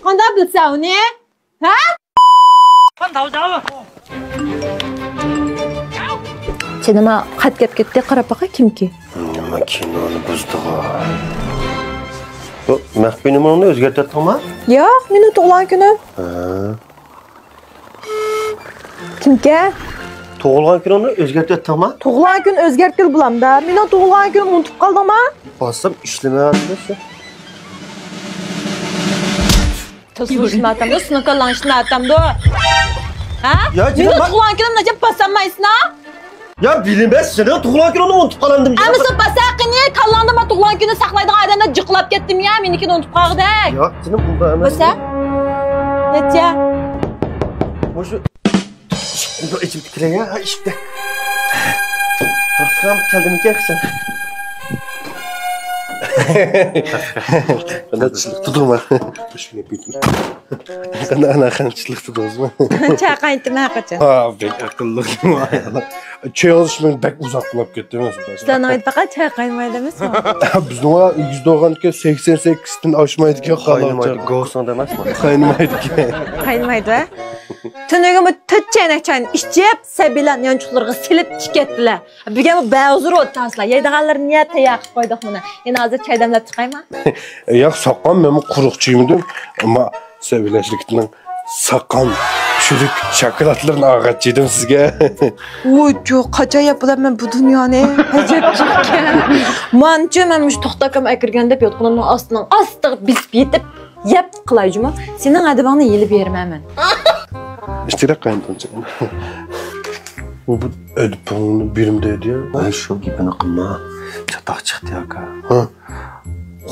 Qanday bilsa uni? Ha? Sen nima xat gap ketdi, qarab baqa kimki? Nima kinoni buzdi-ku. Bu maxfiy numarani o'zgartirdingmi? Yo'q, meni tug'ilgan kunim. Kimga? Tug'ilgan kunini o'zgartirdingmi? Tug'ilgan kun o'zgartir bulamda. Meni tug'ilgan kunim unutib qoldimmi? Bossam ishlamayapti shu. Tasvishni atamda, sınaqalanishni atamda. Ha? Ya, meni tug'ilgan kunim najab basamaysan-a? Ya bilmez, senin tug'ilgan kunini unutib qolandim. Amisa basaqini, kallandim men tug'ilgan kunni saqlaydigan odamlar jiqlab ketdim ya, menikini unutib qoldik. Yo'q, senin bunda emas. Basa? Necha? O'sha bu içim tiklaya, ha işte. Tasam keldim sen. Qanday tutdingmi? Shunga bitdi. Qanday qanchalik tutdingizmi? Chaqaytma qachon. Ha, bek aqlliqmi ayol. Cho'yishmang bak uzoqlab ketdi emas. Sizdan ayt faqat chaqaymaydi emasmi? Bizni %90 88 dan oshmaydigan qaynaydi. Go'san emasmi? Qaynaydi. Qaynaydi. Tunuga bu totchanakchan ishchib, sabilan yonchuqlarga silib chiketdilar. Buga bu ba'zir o'taslar. Yeydiganlarni niyatda yaqib qo'ydik buni. Endi hozir çay demlab chiqaymi? Yo'q, soqqan men quruqchiymidim, ammo sevilashlikdan soqqan chürük shokoladlarni og'atchidim sizga. Voy, yo'q, qacha yapilaman bu dunyoni. Ajab chekkan. Mancha men mush to'xtakam akirganda yotqinimning ostidan ostiq bisib yetib yeb qilayjimi? Sening adibingni yelib bermayman. İşte qayntoncha. Bu ödpünü birimde ediyor. Ay şu gibini qilma. Çataq chiqdi aka. Ha.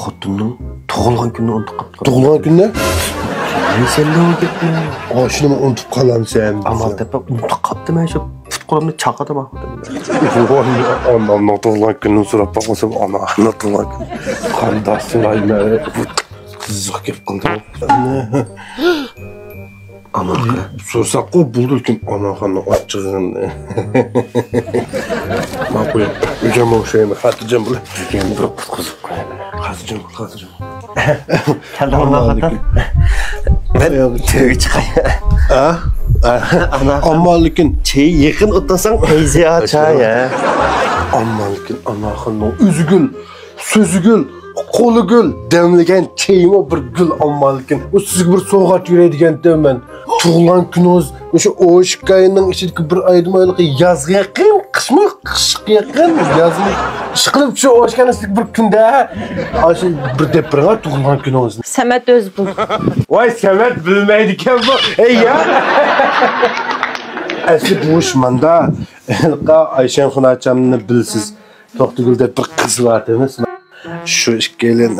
Xotinning tug'ilgan kunini unutib qoldim. Tug'ilgan kunni? Men sendan ketdim. O shuni unutib qolamsan. Amal tepa unutib qoldim men shu futqolimni chaqadim axir. Onamning tug'ilgan kunini so'rab boqmasam, onamning tug'ilgan kuni. Qanday sulayman. Qiziq kelib qoldi. Anaqa. So'rsak-ku buldirkim anaqani ochig'ini. Men qo'yib, o'jam o'shaymi, xotirjam bo'l. Degan bir qiziq qo'yadi. Xotirjam. Kaldan xotin. Men to'yga chiqay. Ha? Ammo lekin chay yaqin o'tmasang o'zi ochaya. Ammo lekin anaqaning o'zi gul, so'zi gul. Qo'li gul, demlagan chaymo bir gul ammalkin. O sizga bir sovg'at yuradigan men. Tug'ilgan kuningiz o'sha o'shqayning ichidagi bir aydimaylik yozga yaqin, qishmi, qishga yaqin, yozmi. Ishqilib shu o'shqanizlik bir kunda, o'sha bir deb birga tug'ilgan kuningizni. Samat o'z bu. Voy, Samat bilmaydi ekan bu. Ey ya. Asli bu ish menda. Ayshan xonachamni bilsiz. To'xtagul deb bir qiz bor emasmi? Şu gelin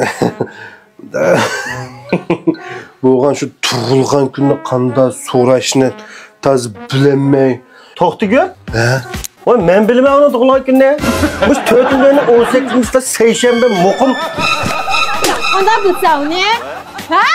bo'lgan shu tug'ilgan kunni qanday so'rashni taz bilemay. To'xtigul? Ha? Voy, men bilmayman uni tug'ilgan kunni. Bu 4-18-da seshanba muqim. Qanday bilsa uni? Ha?